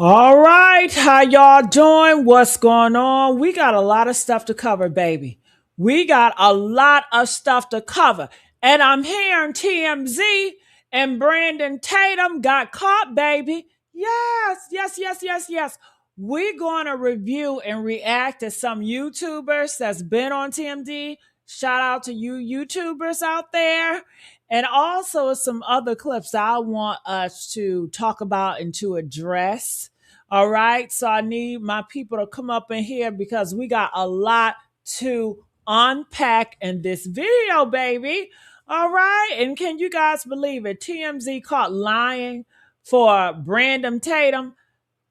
All right, how y'all doing? What's going on? We got a lot of stuff to cover, baby. We got a lot of stuff to cover. And I'm hearing TMZ and Brandon Tatum got caught, baby. Yes, yes, yes, yes, yes. We're going to review and react to some YouTubers that's been on TMZ. Shout out to you YouTubers out there. And also some other clips I want us to talk about and to address. All right. So I need my people to come up in here because we got a lot to unpack in this video, baby. All right. And can you guys believe it? TMZ caught lying for Brandon Tatum.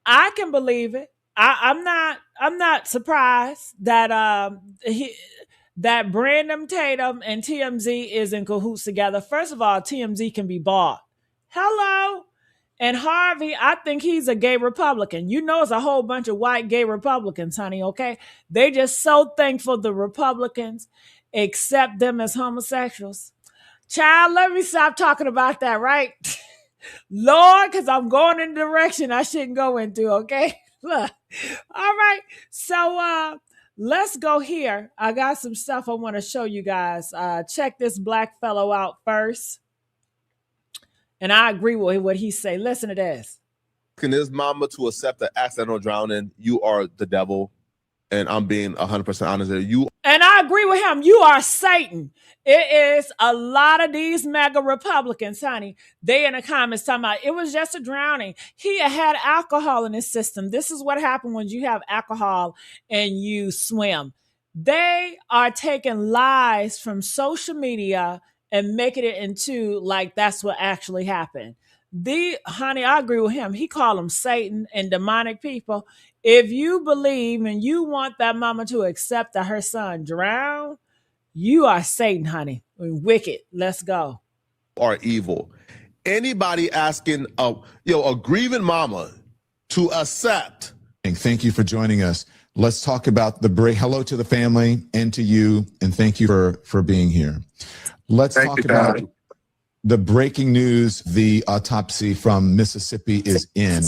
I can believe it. I'm not surprised that that Brandon Tatum and TMZ is in cahoots together. First of all, TMZ can be bought. Hello. And Harvey, I think he's a gay Republican. You know, it's a whole bunch of white gay Republicans, honey, okay? They just so thankful the Republicans accept them as homosexuals. Child, let me stop talking about that, right? Lord, because I'm going in the direction I shouldn't go into, okay? Look. All right. So let's go here. I got some stuff I want to show you guys. Check this black fellow out first. And I agree with what he say. Listen to this. Asking his mama to accept the accidental drowning, you are the devil. And I'm being 100% honest there. And I agree with him. You are Satan. It is a lot of these mega Republicans, honey. They in the comments talking about it was just a drowning. He had alcohol in his system. This is what happened when you have alcohol and you swim. They are taking lies from social media and making it into like that's what actually happened. Honey, I agree with him. He called them Satan and demonic people. If you believe and you want that mama to accept that her son drowned, you are Satan, honey. Wicked. Let's go. Are evil. Anybody asking a grieving mama to accept. Thank you for joining us. Let's talk about the break. Hello to the family and to you, and thank you for being here. Let's talk about the breaking news. The autopsy from Mississippi is in.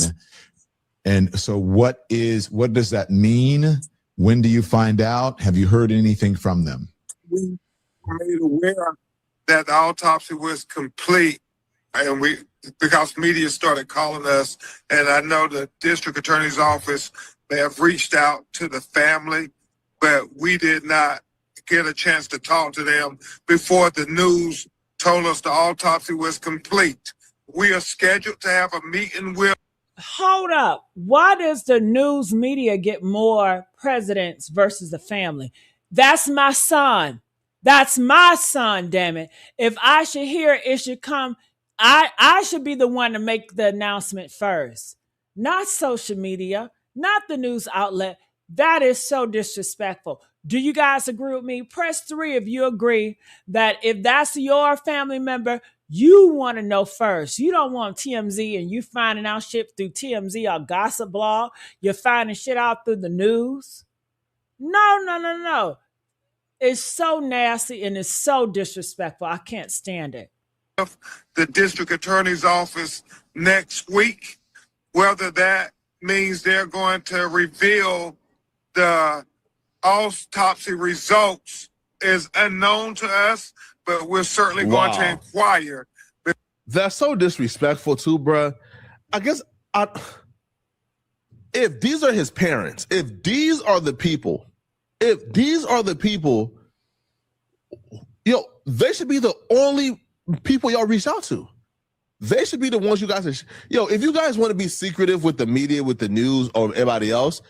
And so what does that mean? When do you find out? Have you heard anything from them? We were made aware that the autopsy was complete, and because media started calling us, and I know the district attorney's office, they have reached out to the family, but we did not get a chance to talk to them before the news told us the autopsy was complete. We are scheduled to have a meeting with. Hold up. Why does the news media get more presidents versus the family? That's my son. That's my son, damn it. If I should hear it should come, I should be the one to make the announcement first. Not social media, not the news outlet. That is so disrespectful. Do you guys agree with me? Press 3 if you agree that if that's your family member, you want to know first. You don't want TMZ and you finding out shit through TMZ or gossip blog. You're finding shit out through the news. No. It's so nasty and it's so disrespectful. I can't stand it. The district attorney's office next week, whether that means they're going to reveal the autopsy results is unknown to us, but we're certainly going to inquire. That's so disrespectful too, bruh. I guess if these are his parents, if these are the people, they should be the only people y'all reach out to. They should be the ones you guys are. If you guys want to be secretive with the media, with the news, or everybody else,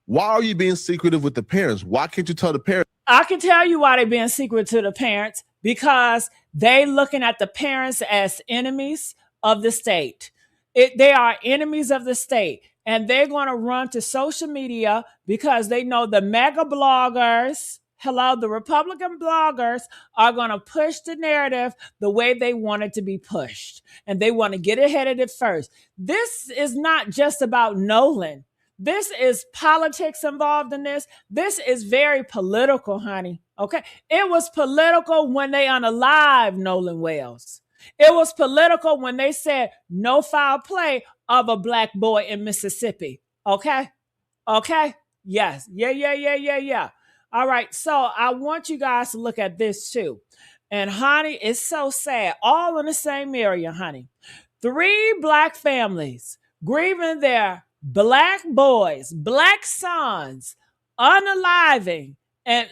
why are you being secretive with the parents? Why can't you tell the parents? I can tell you why they're being secret to the parents, because they looking at the parents as enemies of the state. They are enemies of the state, and they're going to run to social media because they know the mega bloggers, the Republican bloggers are going to push the narrative the way they want it to be pushed, and they want to get ahead of it first. This is not just about Nolan. This is politics involved in this. This is very political, honey. Okay. It was political when they unalived Nolan Wells. It was political when they said no foul play of a black boy in Mississippi. Okay? Okay? Yes. Yeah. All right. So I want you guys to look at this too. And honey, it's so sad. All in the same area, honey. 3 black families grieving their black boys, black sons, unaliving. And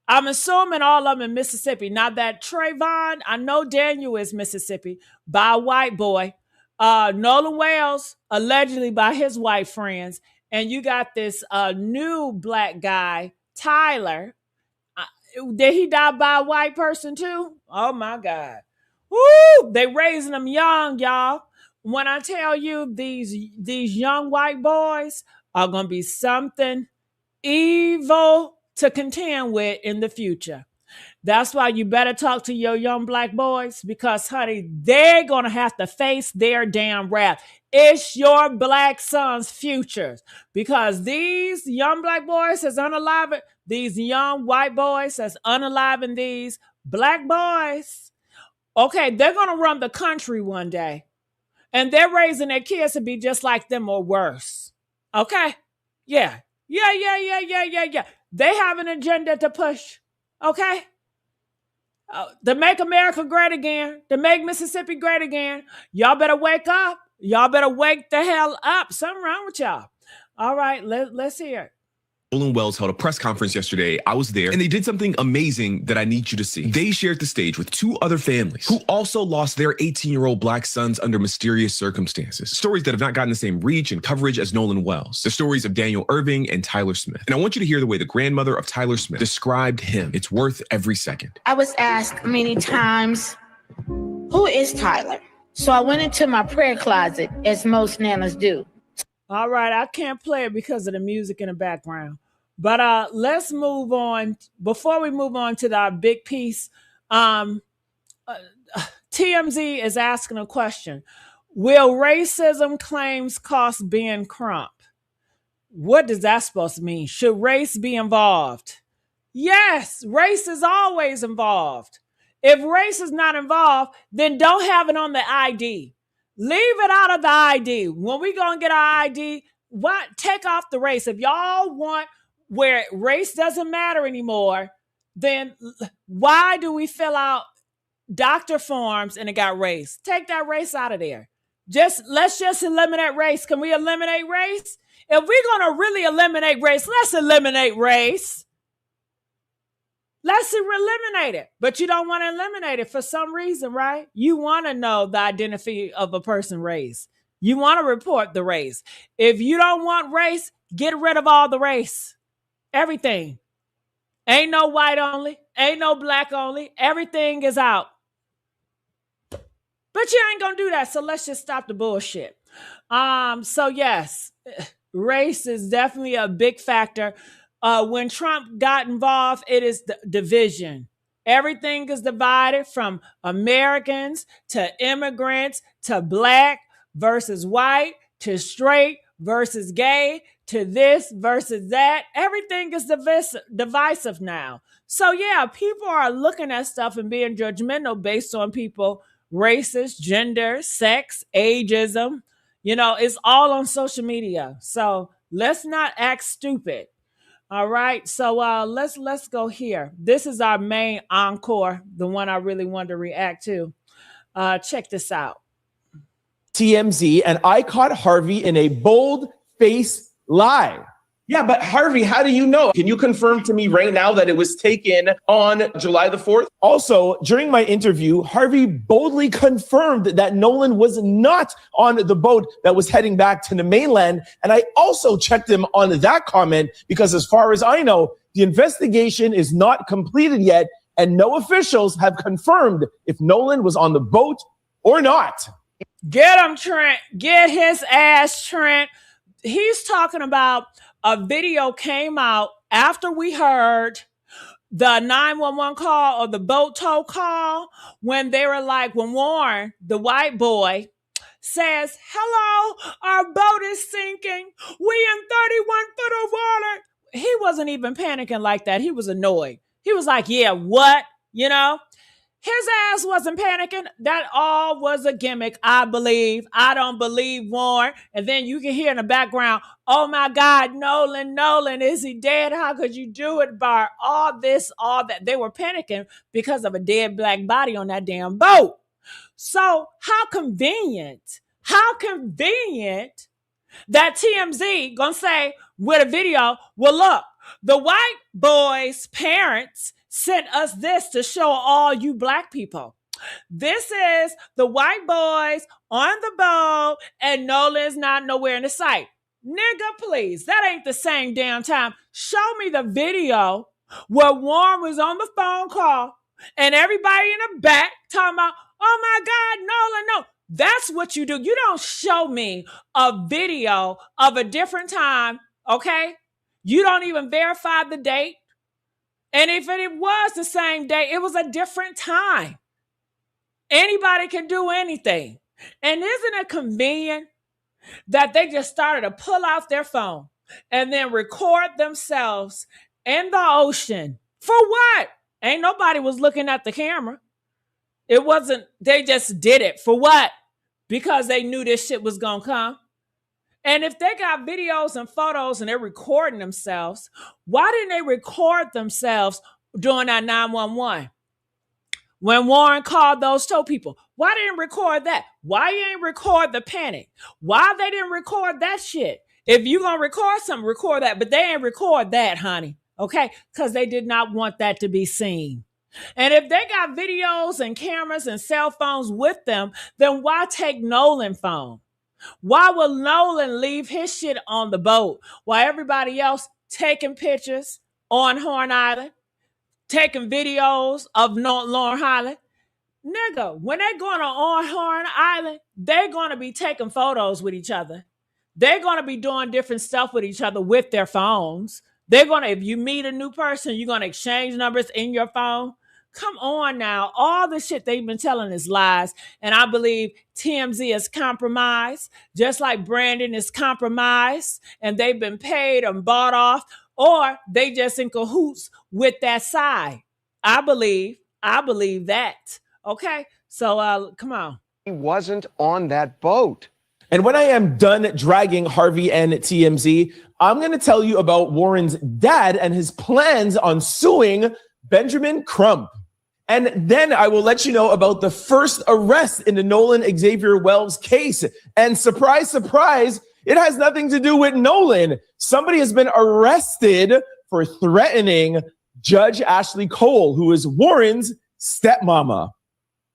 I'm assuming all of them in Mississippi. Now that Trayvon, I know Daniel is Mississippi, by a white boy. Nolan Wales, allegedly by his white friends. And you got this new black guy, Tyler. Did he die by a white person too? Oh my God. Woo! They raising them young, y'all. When I tell you these young white boys are gonna be something evil to contend with in the future. That's why you better talk to your young black boys, because, honey, they're going to have to face their damn wrath. It's your black son's future, because these young black boys has unaliving, these young white boys has unaliving these black boys. Okay, they're going to run the country one day, and they're raising their kids to be just like them or worse. Okay? Yeah. They have an agenda to push. Okay? To make America great again, to make Mississippi great again. Y'all better wake up. Y'all better wake the hell up. Something wrong with y'all. All right, let's hear it. Nolan Wells held a press conference yesterday. I was there, and they did something amazing that I need you to see. They shared the stage with 2 other families who also lost their 18-year-old black sons under mysterious circumstances. Stories that have not gotten the same reach and coverage as Nolan Wells. The stories of Daniel Irving and Tyler Smith. And I want you to hear the way the grandmother of Tyler Smith described him. It's worth every second. I was asked many times, who is Tyler? So I went into my prayer closet, as most nanas do. All right, I can't play it because of the music in the background. But let's move on. Before we move on to our big piece, TMZ is asking a question. Will racism claims cost Ben Crump? What does that supposed to mean? Should race be involved? Yes, race is always involved. If race is not involved, then don't have it on the ID. Leave it out of the ID. When we go and get our ID, what? Take off the race. If y'all want where race doesn't matter anymore, then why do we fill out doctor forms and it got race? Take that race out of there. Let's just eliminate race. Can we eliminate race? If we're going to really eliminate race, let's eliminate race. Let's eliminate it. But you don't want to eliminate it for some reason, right? You want to know the identity of a person's race. You want to report the race. If you don't want race, get rid of all the race. Everything. Ain't no white only. Ain't no black only. Everything is out. But you ain't going to do that. So let's just stop the bullshit. So yes, race is definitely a big factor. When Trump got involved, it is the division. Everything is divided, from Americans to immigrants to black versus white to straight versus gay to this versus that. Everything is divisive now. So yeah, people are looking at stuff and being judgmental based on people, races, gender, sex, ageism. You know, it's all on social media. So let's not act stupid. All right, so let's go here. This is our main encore, the one I really wanted to react to. Check this out. TMZ, and I caught Harvey in a bold-faced lie. Yeah, but Harvey, how do you know? Can you confirm to me right now that it was taken on July the 4th? Also, during my interview, Harvey boldly confirmed that Nolan was not on the boat that was heading back to the mainland. And I also checked him on that comment because, as far as I know, the investigation is not completed yet, and no officials have confirmed if Nolan was on the boat or not. Get him, Trent. Get his ass, Trent. He's talking about a video came out after we heard the 911 call or the boat tow call, when they were like, when Warren, the white boy, says, hello, our boat is sinking. We in 31 foot of water. He wasn't even panicking like that. He was annoyed. He was like, yeah, what? You know? His ass wasn't panicking. That all was a gimmick, I believe. I don't believe Warren. And then you can hear in the background, oh my God, Nolan, is he dead? How could you do it, Bart? All this, all that. They were panicking because of a dead black body on that damn boat. So how convenient that TMZ gonna say with a video, well, look, the white boy's parents sent us this to show all you black people. This is the white boys on the boat and Nolan's not nowhere in the sight. Nigga, please, that ain't the same damn time. Show me the video where Warren was on the phone call and everybody in the back talking about, oh my God, Nolan, no. That's what you do. You don't show me a video of a different time, okay? You don't even verify the date. And if it was the same day, it was a different time. Anybody can do anything. And isn't it convenient that they just started to pull out their phone and then record themselves in the ocean? For what? Ain't nobody was looking at the camera. It wasn't, they just did it. For what? Because they knew this shit was gonna come. And if they got videos and photos and they're recording themselves, why didn't they record themselves during that 911? When Warren called those tow people, why didn't record that? Why you ain't record the panic? Why they didn't record that shit? If you gonna record something, record that. But they ain't record that, honey. Okay? Because they did not want that to be seen. And if they got videos and cameras and cell phones with them, then why take Nolan's phone? Why will Nolan leave his shit on the boat while everybody else taking pictures on Horn Island, taking videos of Lauren Highland? Nigga, when they're going on Horn Island, they're going to be taking photos with each other. They're going to be doing different stuff with each other with their phones. They're going to, if you meet a new person, you're going to exchange numbers in your phone. Come on now. All the shit they've been telling is lies. And I believe TMZ is compromised, just like Brandon is compromised, and they've been paid and bought off, or they just in cahoots with that side. I believe that. Okay? So come on. He wasn't on that boat. And when I am done dragging Harvey and TMZ, I'm going to tell you about Warren's dad and his plans on suing Benjamin Crump. And then I will let you know about the first arrest in the Nolan Xavier Wells case. And surprise, surprise, it has nothing to do with Nolan. Somebody has been arrested for threatening Judge Ashley Cole, who is Warren's stepmama.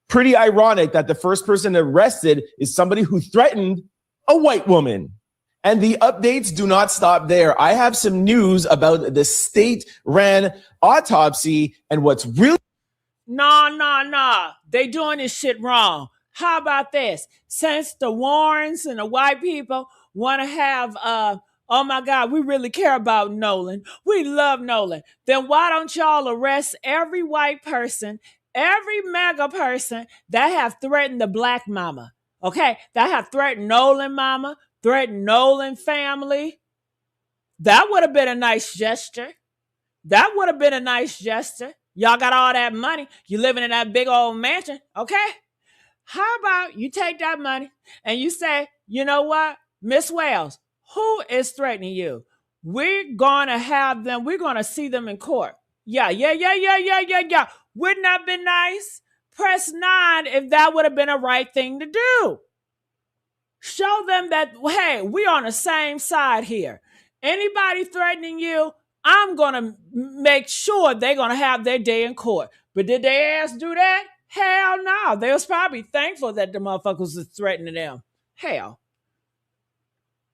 Pretty ironic that the first person arrested is somebody who threatened a white woman. And the updates do not stop there. I have some news about the state-ran autopsy and what's really... Nah. They doing this shit wrong. How about this? Since the Warrens and the white people want to have, oh my God, we really care about Nolan. We love Nolan. Then why don't y'all arrest every white person, every MAGA person that have threatened the black mama? Okay? That have threatened Nolan mama, threatened Nolan family. That would have been a nice gesture. Y'all got all that money. You living in that big old mansion, okay? How about you take that money and you say, you know what, Miss Wells, who is threatening you? We're going to have them. We're going to see them in court. Yeah. Wouldn't that be nice? Press 9 if that would have been a right thing to do. Show them that, hey, we on the same side here. Anybody threatening you, I'm going to make sure they're going to have their day in court. But did they ass do that? Hell no. They was probably thankful that the motherfuckers was threatening them. Hell.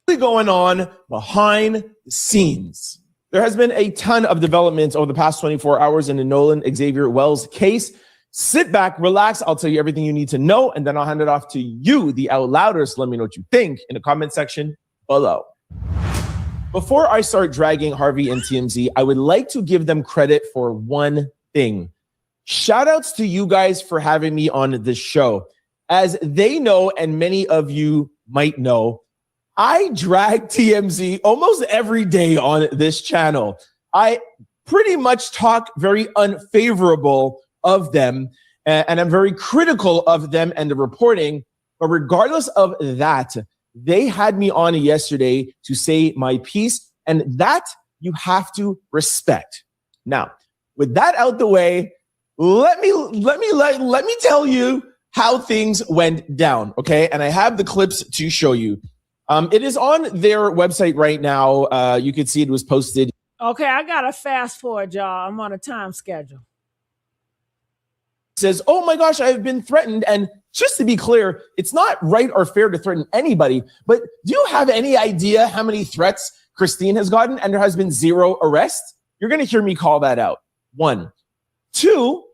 Going on behind the scenes. There has been a ton of developments over the past 24 hours in the Nolan Xavier Wells case. Sit back, relax. I'll tell you everything you need to know, and then I'll hand it off to you, the out louders. Let me know what you think in the comment section below. Before I start dragging Harvey and TMZ, I would like to give them credit for one thing. Shout outs to you guys for having me on this show. As they know, and many of you might know, I drag TMZ almost every day on this channel. I pretty much talk very unfavorable of them. and I'm very critical of them and the reporting. But regardless of that, they had me on yesterday to say my piece, and that you have to respect. Now, with that out the way, let me tell you how things went down, okay? And I have the clips to show you. It is on their website right now. You can see it was posted. Okay, I got to fast forward, y'all. I'm on a time schedule. It says, oh my gosh, I've been threatened. And just to be clear, it's not right or fair to threaten anybody. But do you have any idea how many threats Christine has gotten? And there has been 0 arrests? You're going to hear me call that out. 1. 2,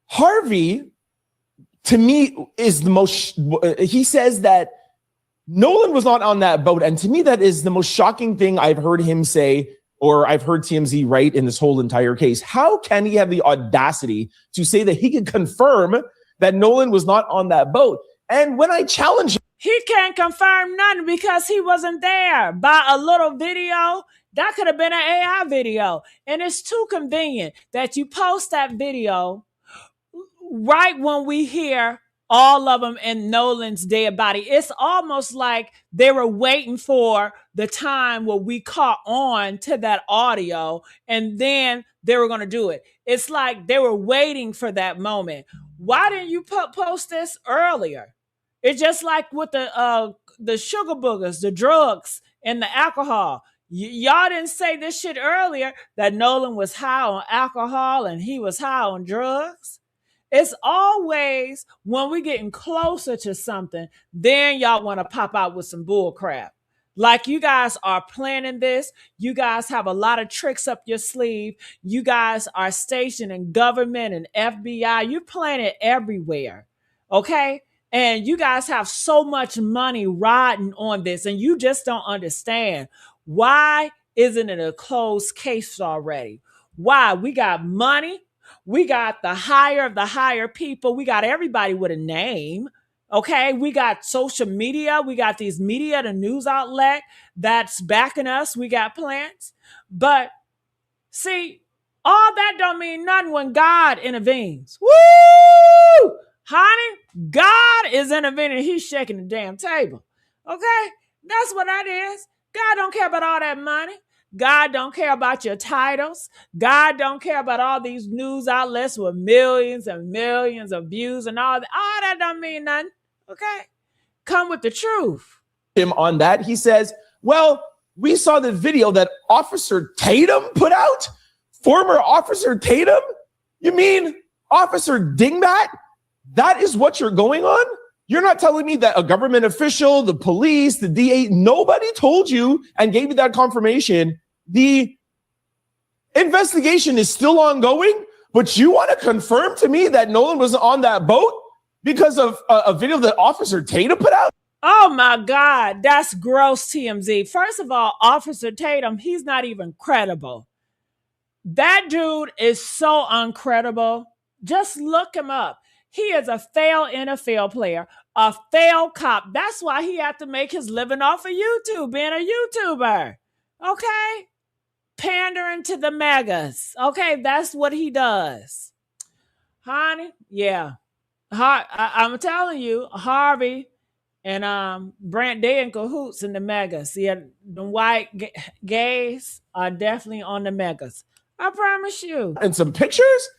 Harvey, to me, is the most, he says that Nolan was not on that boat. And to me, that is the most shocking thing I've heard him say, or I've heard TMZ write in this whole entire case. How can he have the audacity to say that he can confirm that Nolan was not on that boat? And when I challenge him, he can't confirm nothing because he wasn't there. By a little video, that could have been an AI video. And it's too convenient that you post that video right when we hear all of them in Nolan's dead body. It's almost like they were waiting for the time where we caught on to that audio and then they were going to do it. It's like they were waiting for that moment. Why didn't you post this earlier? It's just like with the sugar boogers, the drugs, and the alcohol. Y'all didn't say this shit earlier, that Nolan was high on alcohol and he was high on drugs. It's always when we're getting closer to something, then y'all want to pop out with some bull crap. Like you guys are planning this. You guys have a lot of tricks up your sleeve. You guys are stationed in government and FBI. You plan it everywhere. Okay? And you guys have so much money riding on this, and you just don't understand. Why isn't it a closed case already? Why? We got money. We got the higher of the higher people. We got everybody with a name. Okay. We got social media. We got these media, the news outlet that's backing us. We got plans. But see, all that don't mean nothing when God intervenes. Woo! Honey, God is intervening. He's shaking the damn table. Okay? That's what that is. God don't care about all that money. God don't care about your titles. God don't care about all these news outlets with millions and millions of views and all that. All that don't mean nothing. Okay? Come with the truth. Him on that, he says, well, we saw the video that Officer Tatum put out. Former Officer Tatum? You mean Officer Dingbat? That is what you're going on? You're not telling me that a government official, the police, the DA, nobody told you and gave you that confirmation. The investigation is still ongoing, but you want to confirm to me that Nolan was on that boat because of a video that Officer Tatum put out? Oh my God, that's gross, TMZ. First of all, Officer Tatum, he's not even credible. That dude is so uncredible. Just look him up. He is a failed NFL player, a failed cop. That's why he had to make his living off of YouTube, being a YouTuber. Okay? Pandering to the megas. Okay? That's what he does. Honey, yeah. I'm telling you, Harvey and Brent, they in cahoots in the megas. Yeah, the white gays are definitely on the megas. I promise you. And some pictures?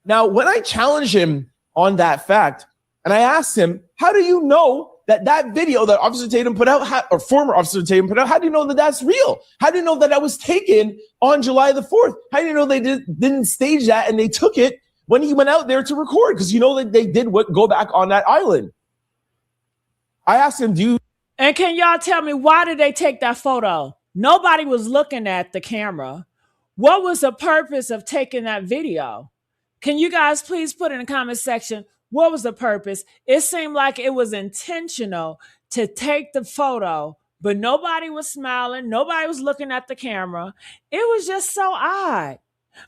Now, when I challenge him on that fact, and I asked him, how do you know that video that Officer Tatum put out, or former Officer Tatum put out, how do you know that that's real? How do you know that that was taken on July the 4th? How do you know they didn't stage that and they took it when he went out there to record? Because you know that they did go back on that island. I asked him, and can y'all tell me, why did they take that photo? Nobody was looking at the camera. What was the purpose of taking that video? Can you guys please put in the comment section, what was the purpose? It seemed like it was intentional to take the photo, but nobody was smiling. Nobody was looking at the camera. It was just so odd.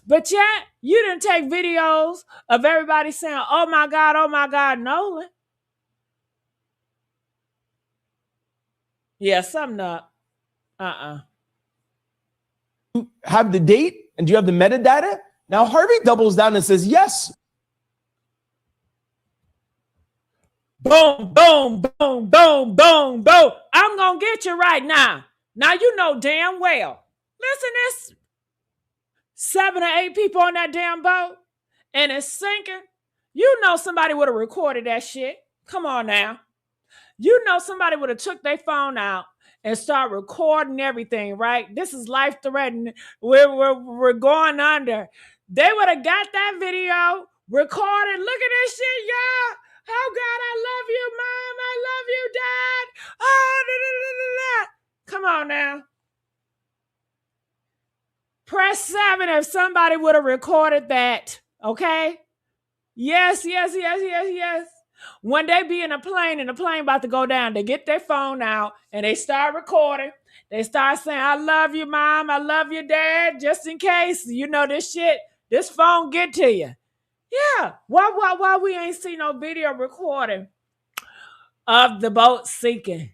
But yet, you didn't take videos of everybody saying, oh my God, Nolan. Yeah, something up. Have the date and do you have the metadata? Now, Harvey doubles down and says, yes. Boom, boom, boom, boom, boom, boom. I'm going to get you right now. Now, you know damn well. Listen, there's 7 or 8 people on that damn boat and it's sinking. You know somebody would have recorded that shit. Come on now. You know somebody would have took their phone out and start recording everything, right? This is life-threatening. We're going under. They would have got that video, recorded. Look at this shit, y'all. Oh, God, I love you, Mom. I love you, Dad. Oh, da, da, da, da, da. Come on now. Press 7 if somebody would have recorded that, okay? Yes. When they be in a plane and the plane about to go down, they get their phone out and they start recording. They start saying, I love you, Mom. I love you, Dad. Just in case, you know, this phone get to you. Yeah. Why we ain't seen no video recording of the boat sinking?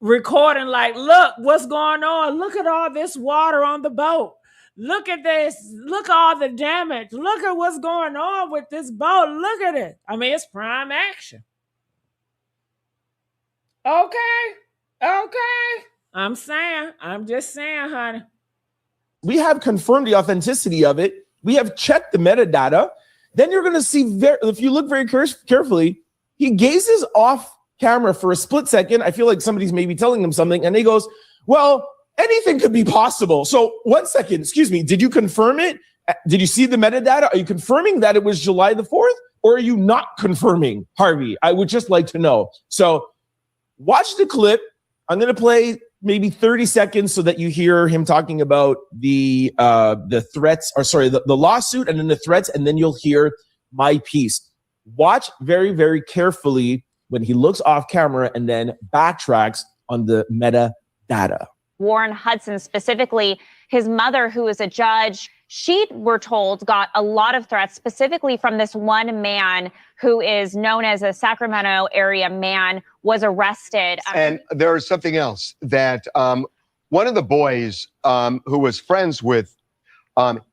Recording like, look, what's going on? Look at all this water on the boat. Look at this. Look at all the damage. Look at what's going on with this boat. Look at it. I mean, it's prime action. Okay. I'm just saying, honey. We have confirmed the authenticity of it. We have checked the metadata. Then you're going to see, if you look very carefully, he gazes off camera for a split second. I feel like somebody's maybe telling him something. And he goes, well, anything could be possible. So 1 second, excuse me. Did you confirm it? Did you see the metadata? Are you confirming that it was July the 4th? Or are you not confirming, Harvey? I would just like to know. So watch the clip. I'm going to play maybe 30 seconds so that you hear him talking about the threats, or sorry, the lawsuit and then the threats, and then you'll hear my piece. Watch very, very carefully when he looks off camera and then backtracks on the metadata. Warren Hudson, specifically his mother, who is a judge, she, we're told, got a lot of threats, specifically from this one man who is known as a Sacramento area man, was arrested. And there is something else that one of the boys who was friends with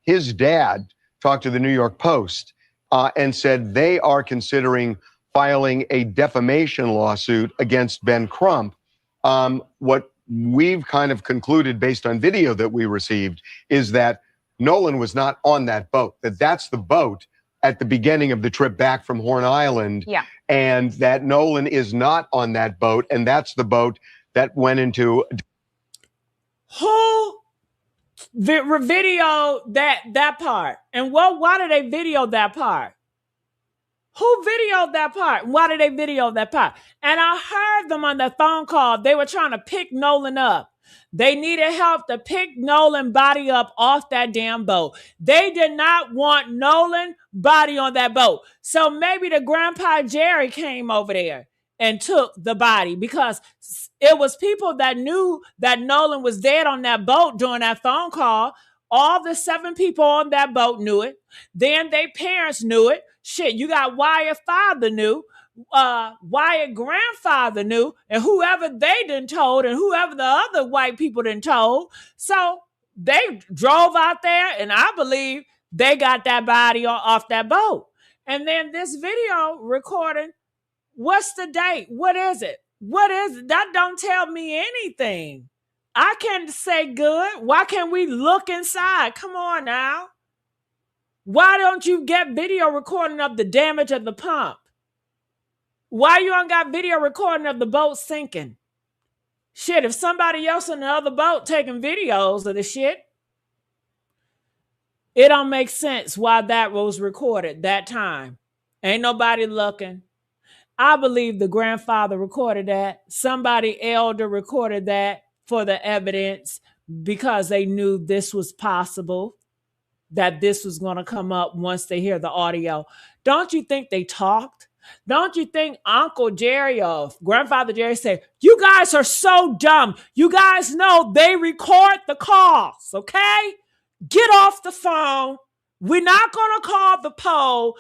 his dad talked to the New York Post and said they are considering filing a defamation lawsuit against Ben Crump. What we've kind of concluded based on video that we received is that Nolan was not on that boat, that's the boat at the beginning of the trip back from Horn Island. Yeah. And that Nolan is not on that boat. And that's the boat that went into. Who videoed that part? And why did they video that part? Who videoed that part? Why did they video that part? And I heard them on the phone call. They were trying to pick Nolan up. They needed help to pick Nolan body up off that damn boat. They did not want Nolan body on that boat. So maybe the Grandpa Jerry came over there and took the body, because it was people that knew that Nolan was dead on that boat during that phone call. All the 7 people on that boat knew it. Then their parents knew it. Shit, you got Wyatt father knew. Wyatt grandfather knew, and whoever they done told, and whoever the other white people done told. So they drove out there, and I believe they got that body off that boat. And then this video recording, what's the date? What is it? What is it? That don't tell me anything. I can't say good. Why can't we look inside? Come on now. Why don't you get video recording of the damage of the pump? Why you don't got video recording of the boat sinking? Shit, if somebody else in the other boat taking videos of the shit, it don't make sense why that was recorded that time. Ain't nobody looking. I believe the grandfather recorded that. Somebody elder recorded that for the evidence, because they knew this was possible, that this was going to come up once they hear the audio. Don't you think they talked? Don't you think Uncle Jerry or Grandfather Jerry said, you guys are so dumb. You guys know they record the calls, okay? Get off the phone. We're not going to call the poll.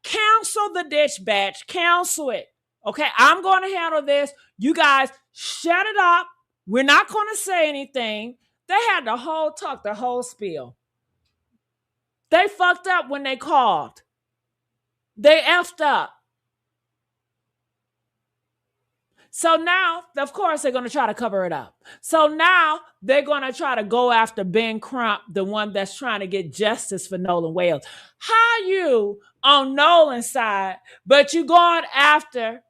Cancel the dispatch. Cancel it. Okay, I'm going to handle this. You guys shut it up. We're not going to say anything. They had the whole talk, the whole spiel. They fucked up when they called. They effed up. So now, of course, they're going to try to cover it up. So now they're going to try to go after Ben Crump, the one that's trying to get justice for Nolan Wales. How you on Nolan's side, but you going after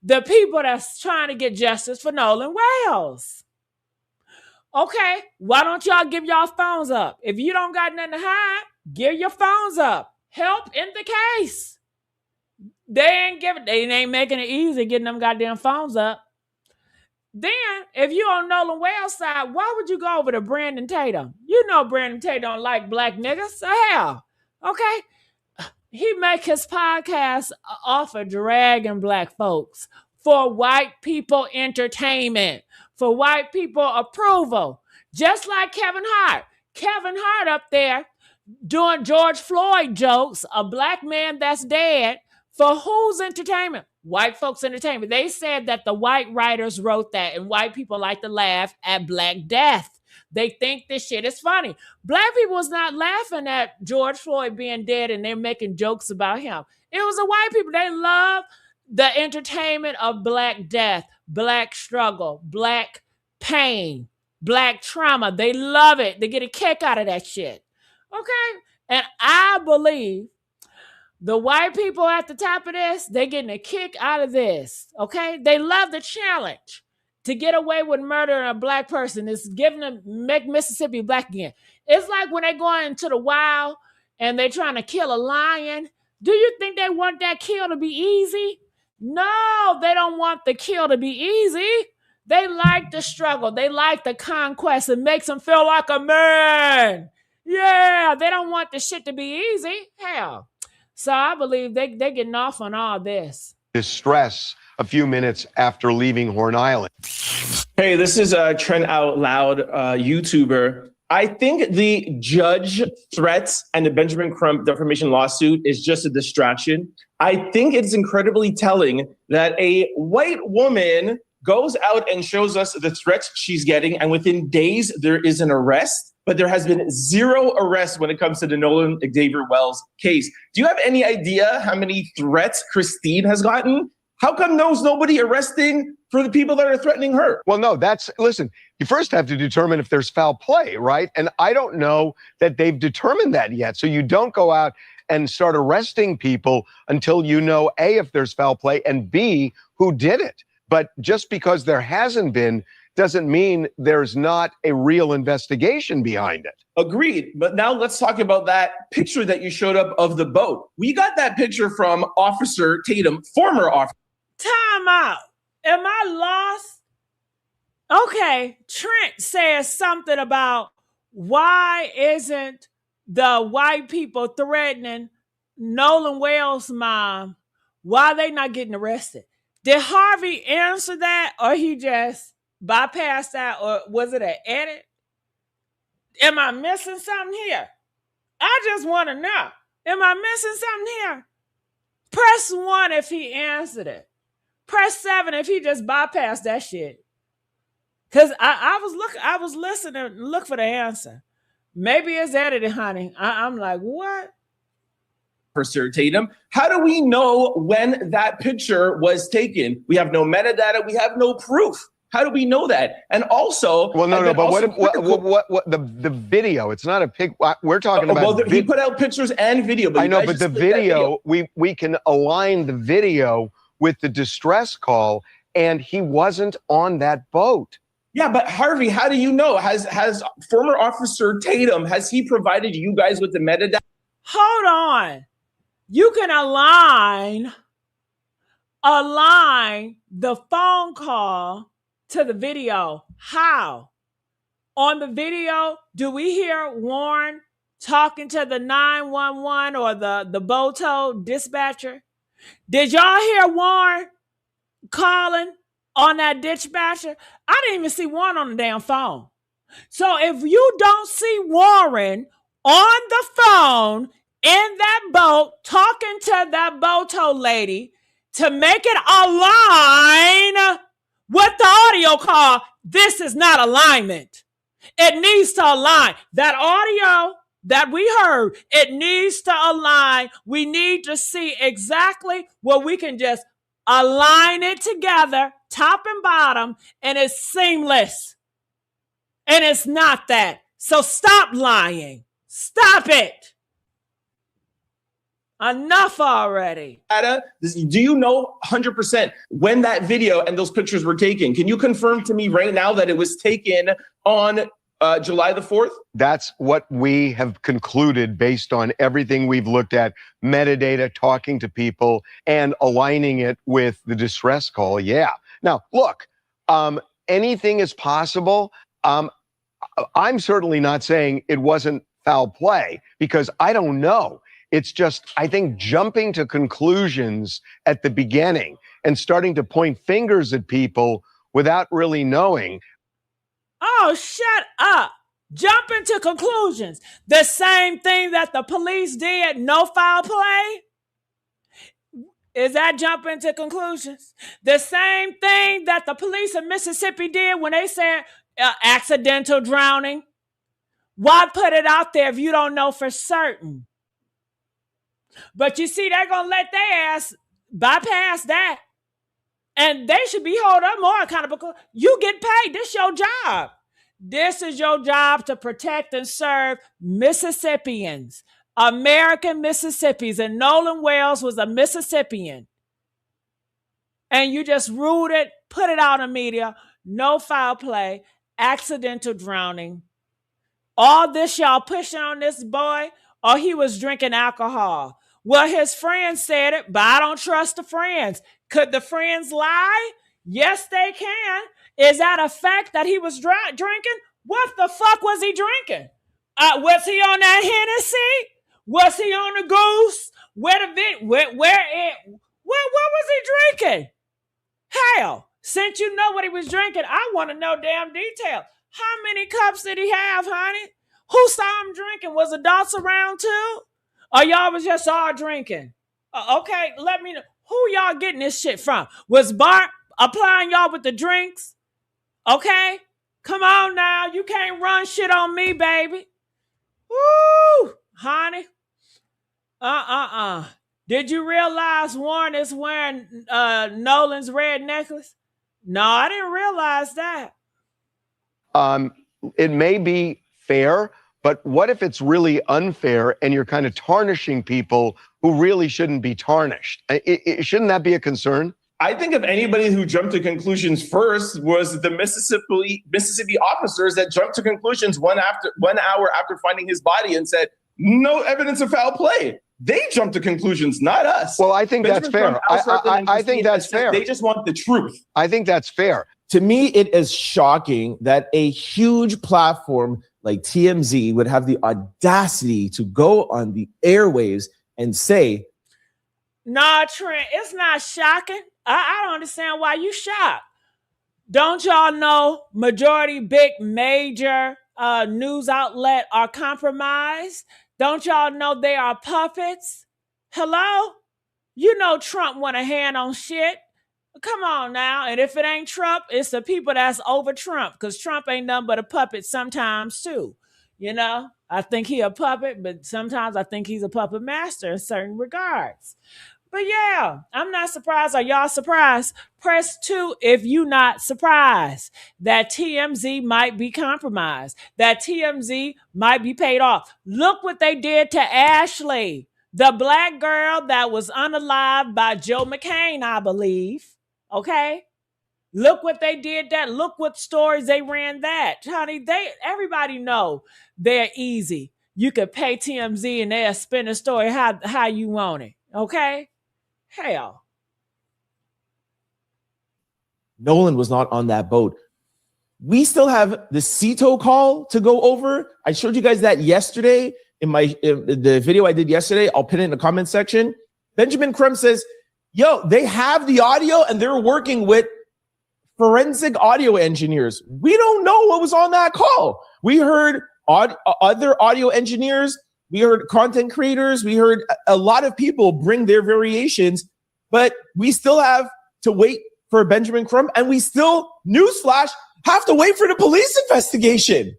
the people that's trying to get justice for Nolan Wales? Okay, why don't y'all give y'all phones up? If you don't got nothing to hide, give your phones up. Help in the case. They ain't making it easy getting them goddamn phones up. Then, if you on Nolan Wales' side, why would you go over to Brandon Tatum? You know Brandon Tatum don't like black niggas. So hell, okay? He make his podcast off of dragging black folks for white people entertainment, for white people approval. Just like Kevin Hart. Kevin Hart up there doing George Floyd jokes, a black man that's dead, for whose entertainment? White folks' entertainment. They said that the white writers wrote that, and white people like to laugh at Black death. They think this shit is funny. Black people was not laughing at George Floyd being dead, and they're making jokes about him. It was the white people. They love the entertainment of Black death, Black struggle, Black pain, Black trauma. They love it. They get a kick out of that shit. Okay? And I believe the white people at the top of this, they're getting a kick out of this. Okay? They love the challenge to get away with murdering a black person. It's giving them, make Mississippi black again. It's like when they go into the wild and they're trying to kill a lion. Do you think they want that kill to be easy? No, they don't want the kill to be easy. They like the struggle. They like the conquest. It makes them feel like a man. Yeah, they don't want the shit to be easy. Hell. So I believe they're getting off on all this. Distress a few minutes after leaving Horn Island. Hey, this is Trent Out Loud, YouTuber. I think the judge threats and the Benjamin Crump defamation lawsuit is just a distraction. I think it's incredibly telling that a white woman goes out and shows us the threats she's getting, and within days there is an arrest. But there has been zero arrest when it comes to the Nolan Xavier Wells case. Do you have any idea how many threats Christine has gotten? How come there's nobody arresting for the people that are threatening her? Well, no, listen, you first have to determine if there's foul play, right? And I don't know that they've determined that yet. So you don't go out and start arresting people until you know, A, if there's foul play, and B, who did it. But just because there hasn't been doesn't mean there's not a real investigation behind it. Agreed. But now let's talk about that picture that you showed up of the boat. We got that picture from Officer Tatum, former officer. Time out. Am I lost? Okay, Trent says something about why isn't the white people threatening Nolan Wales' mom? Why are they not getting arrested? Did Harvey answer that, or he just bypassed that, or was it an edit? Am I missing something here? I just want to know. Am I missing something here? Press 1 if he answered it. Press 7 if he just bypassed that shit. Because I was listening, look for the answer. Maybe it's edited, honey. I'm like, what? Officer Tatum, how do we know when that picture was taken? We have no metadata. We have no proof. How do we know that? And also, well, no, but what the video? It's not a pic. We're talking about. Well, he put out pictures and video. But I know, but the video, we can align the video with the distress call, and he wasn't on that boat. Yeah, but Harvey, how do you know? Has former Officer Tatum, has he provided you guys with the metadata? Hold on. You can align the phone call to the video. How? On the video, do we hear Warren talking to the 911 or the BOTO dispatcher? Did y'all hear Warren calling on that dispatcher? I didn't even see Warren on the damn phone. So if you don't see Warren on the phone in that boat talking to that BOTO lady to make it align with the audio call, this is not alignment. It needs to align. That audio that we heard, it needs to align. We need to see exactly where we can just align it together top and bottom, and it's seamless. And it's not that. So stop lying. Stop it. Enough already. Do you know 100% when that video and those pictures were taken? Can you confirm to me right now that it was taken on July the 4th? That's what we have concluded based on everything we've looked at, metadata, talking to people, and aligning it with the distress call. Yeah. Now, look, anything is possible. I'm certainly not saying it wasn't foul play because I don't know. It's just, I think, jumping to conclusions at the beginning and starting to point fingers at people without really knowing. Oh, shut up. Jumping to conclusions. The same thing that the police did, no foul play. Is that jumping to conclusions? The same thing that the police in Mississippi did when they said accidental drowning. Why put it out there if you don't know for certain? But you see, they're going to let their ass bypass that. And they should be held up more accountable. You get paid. This is your job. This is your job to protect and serve Mississippians, American Mississippians. And Nolan Wells was a Mississippian. And you just ruled it, put it out in media, no foul play, accidental drowning. All this y'all pushing on this boy, or he was drinking alcohol. Well, his friends said it, but I don't trust the friends. Could the friends lie? Yes, they can. Is that a fact that he was drinking? What the fuck was he drinking? Was he on that Hennessy? Was he on the Goose? What was he drinking? Hell, since you know what he was drinking, I want to know damn detail. How many cups did he have, honey? Who saw him drinking? Was adults around too? Or y'all was just all drinking? Okay, let me know. Who y'all getting this shit from? Was Bart applying y'all with the drinks? Okay? Come on now. You can't run shit on me, baby. Woo! Honey. Did you realize Warren is wearing Nolan's red necklace? No, I didn't realize that. It may be fair, but what if it's really unfair and you're kind of tarnishing people who really shouldn't be tarnished? Shouldn't that be a concern? I think if anybody who jumped to conclusions first was the Mississippi officers that jumped to conclusions 1 hour after finding his body and said, no evidence of foul play. They jumped to conclusions, not us. Well, I think that's fair. I think that's fair. They just want the truth. I think that's fair. To me, it is shocking that a huge platform like TMZ would have the audacity to go on the airwaves and say, nah, Trent, it's not shocking. I don't understand why you shocked. Don't y'all know majority big major news outlet are compromised? Don't y'all know they are puppets? Hello? You know Trump want a hand on shit. Come on now. And if it ain't Trump, it's the people that's over Trump, because Trump ain't nothing but a puppet sometimes too. You know, I think he a puppet, but sometimes I think he's a puppet master in certain regards. But yeah, I'm not surprised. Are y'all surprised? Press 2 if you not surprised that TMZ might be compromised, that TMZ might be paid off. Look what they did to Ashley, the black girl that was unalived by Joe McCain, I believe. Okay? Look what they did that. Look what stories they ran that. Honey, everybody know they're easy. You could pay TMZ and they'll spin a story how you want it. Okay? Hell. Nolan was not on that boat. We still have the CETO call to go over. I showed you guys that yesterday in the video I did yesterday. I'll pin it in the comment section. Benjamin Crumb says, yo, they have the audio and they're working with forensic audio engineers. We don't know what was on that call. We heard other audio engineers. We heard content creators. We heard a lot of people bring their variations, but we still have to wait for Benjamin Crumb, and we still, newsflash, have to wait for the police investigation.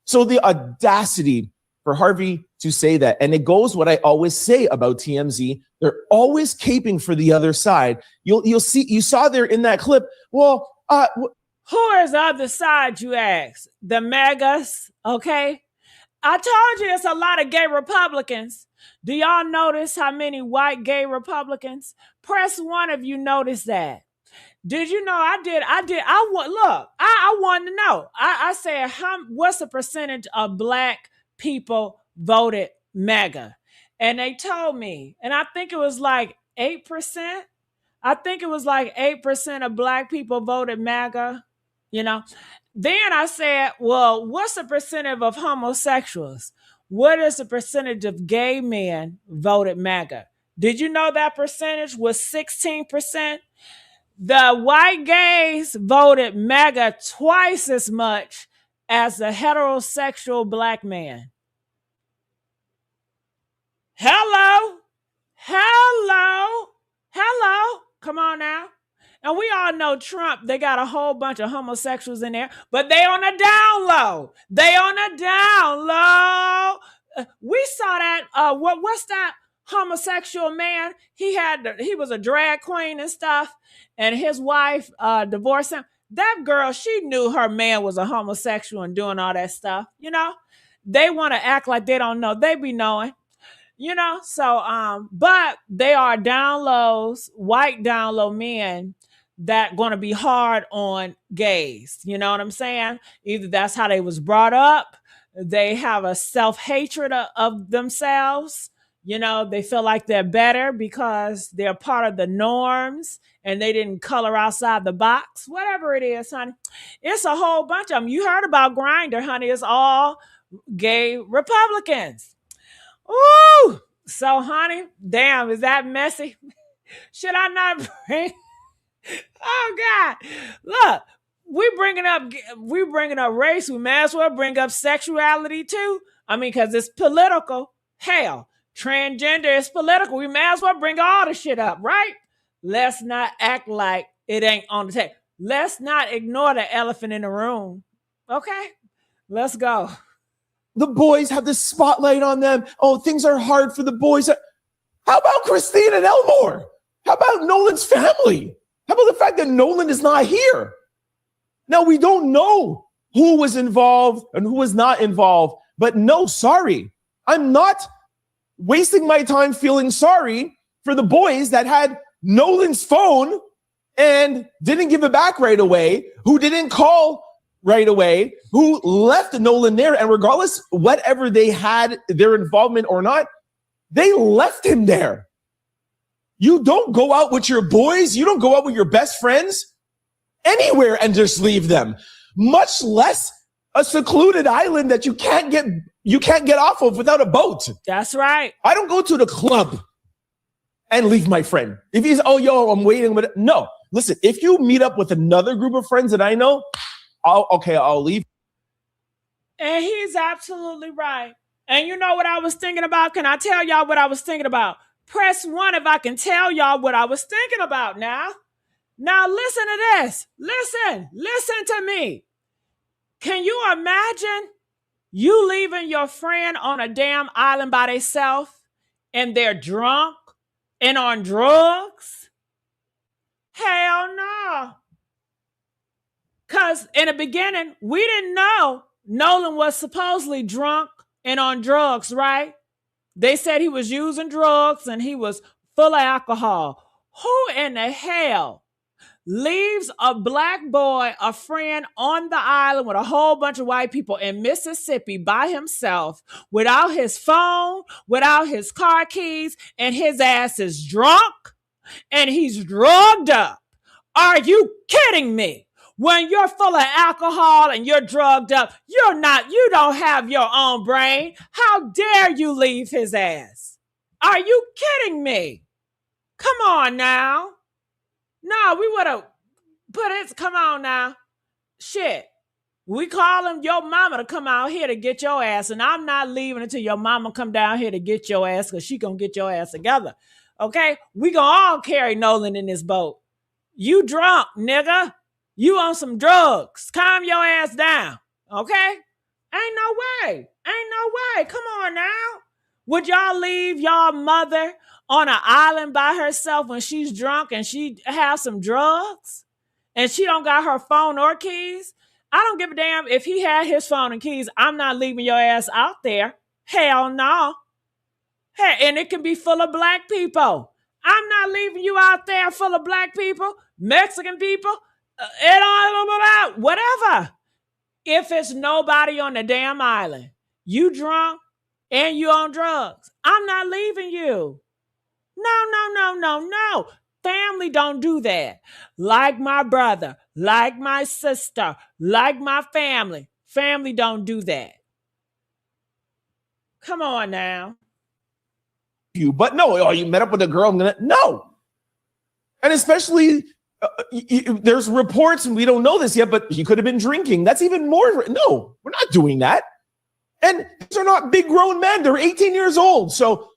So the audacity for Harvey to say that. And it goes what I always say about TMZ. They're always caping for the other side. You'll see, you saw there in that clip, well, who is the other side, you ask? The MAGAs, okay? I told you it's a lot of gay Republicans. Do y'all notice how many white gay Republicans? Press 1 if you notice that. Did you know I wanted to know. I said, what's the percentage of black people voted MAGA? And they told me, and I think it was like 8%. I think it was like 8% of black people voted MAGA, you know. Then I said, well, what's the percentage of homosexuals? What is the percentage of gay men voted MAGA? Did you know that percentage was 16%? The white gays voted MAGA twice as much as the heterosexual black man. Hello. Come on now. And we all know Trump, they got a whole bunch of homosexuals in there, but they on the down low. We saw that, what's that homosexual man? He was a drag queen and stuff, and his wife divorced him. That girl, she knew her man was a homosexual and doing all that stuff, you know? They want to act like they don't know. They be knowing. You know, so, but they are down lows, white down low men that going to be hard on gays. You know what I'm saying? Either that's how they was brought up. They have a self-hatred of themselves. You know, they feel like they're better because they're part of the norms and they didn't color outside the box. Whatever it is, honey. It's a whole bunch of them. You heard about Grindr, honey. It's all gay Republicans. Ooh, so honey, damn, is that messy? Should I not bring? Oh God, look, we bringing up race. We may as well bring up sexuality too. I mean, because it's political. Hell, transgender is political. We may as well bring all the shit up, right? Let's not act like it ain't on the table. Let's not ignore the elephant in the room. Okay, let's go. The boys have this spotlight on them. Oh, things are hard for the boys. How about Christine and Elmore? How about Nolan's family? How about the fact that Nolan is not here? Now, we don't know who was involved and who was not involved, but no, sorry. I'm not wasting my time feeling sorry for the boys that had Nolan's phone and didn't give it back right away, who didn't call right away, who left Nolan there, and regardless whatever they had their involvement or not, they left him there. You don't go out with your boys, you don't go out with your best friends anywhere and just leave them, much less a secluded island that you can't get off of without a boat. That's right. I don't go to the club and leave my friend. If he's, oh, yo, I'm waiting. No, listen, if you meet up with another group of friends that I know, I'll leave. And he's absolutely right. And you know what I was thinking about? Can I tell y'all what I was thinking about? Press 1 if I can tell y'all what I was thinking about now. Now listen to this. Listen to me. Can you imagine you leaving your friend on a damn island by themselves and they're drunk and on drugs? Hell no. Because in the beginning, we didn't know Nolan was supposedly drunk and on drugs, right? They said he was using drugs and he was full of alcohol. Who in the hell leaves a black boy, a friend on the island with a whole bunch of white people in Mississippi by himself, without his phone, without his car keys, and his ass is drunk and he's drugged up? Are you kidding me? When you're full of alcohol and you're drugged up, you don't have your own brain. How dare you leave his ass? Are you kidding me? Come on now. No, we would have put it, come on now. Shit. We call him your mama to come out here to get your ass, and I'm not leaving until your mama come down here to get your ass, because she gonna get your ass together. Okay? We gonna all carry Nolan in this boat. You drunk, nigga. You on some drugs. Calm your ass down, okay? Ain't no way. Ain't no way. Come on now. Would y'all leave y'all mother on an island by herself when she's drunk and she has some drugs and she don't got her phone or keys? I don't give a damn if he had his phone and keys. I'm not leaving your ass out there. Hell no. Hey, and it can be full of black people. I'm not leaving you out there full of black people, Mexican people, and all whatever. If it's nobody on the damn island, you drunk and you on drugs, I'm not leaving you. No. Family don't do that. Like my brother, like my sister, like my family. Family don't do that. Come on now. But no, you met up with a girl. No. And especially, there's reports, and we don't know this yet, but he could have been drinking. That's even more. No, we're not doing that. And these are not big grown men. They're 18 years old. So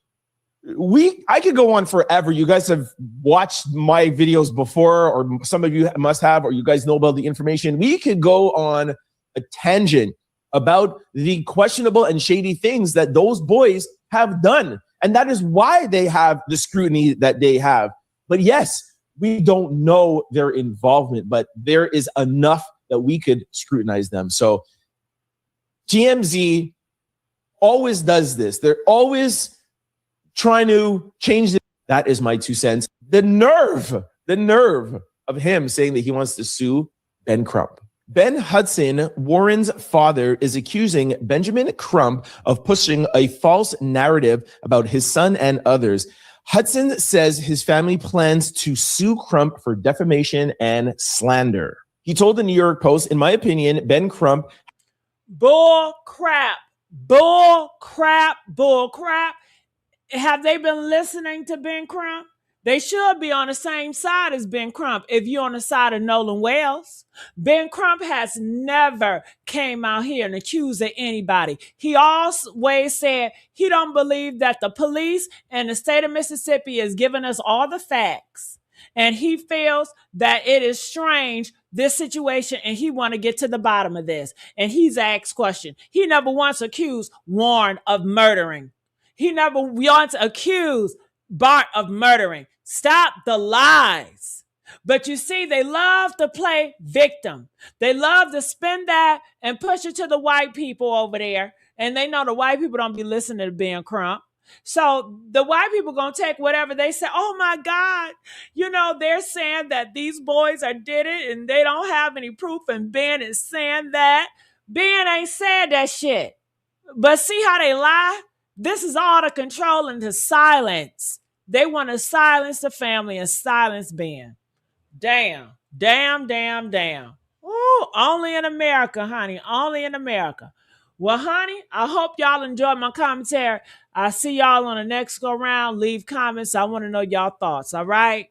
I could go on forever. You guys have watched my videos before, or some of you must have, or you guys know about the information. We could go on a tangent about the questionable and shady things that those boys have done. And that is why they have the scrutiny that they have. But yes, we don't know their involvement, but there is enough that we could scrutinize them. So TMZ always does this. They're always trying to change it. That is my 2 cents. The nerve of him saying that he wants to sue Ben Crump. Ben Hudson, Warren's father, is accusing Benjamin Crump of pushing a false narrative about his son and others. Hudson says his family plans to sue Crump for defamation and slander. He told the New York Post, in my opinion, Ben Crump. Bull crap. Have they been listening to Ben Crump? They should be on the same side as Ben Crump. If you're on the side of Nolan Wells, Ben Crump has never came out here and accused of anybody. He always said he don't believe that the police and the state of Mississippi is giving us all the facts. And he feels that it is strange, this situation, and he want to get to the bottom of this. And he's asked questions. He never once accused Warren of murdering. He never once accused Bart of murdering. Stop the lies. But you see, they love to play victim. They love to spin that and push it to the white people over there. And they know the white people don't be listening to Ben Crump. So the white people going to take whatever they say. Oh my God. You know, they're saying that these boys are did it and they don't have any proof. And Ben is saying that. Ben ain't said that shit. But see how they lie? This is all to control and to silence. They want to silence the family and silence Ben. Damn. Ooh, only in America, honey. Only in America. Well, honey, I hope y'all enjoyed my commentary. I'll see y'all on the next go round. Leave comments. I want to know y'all thoughts. All right?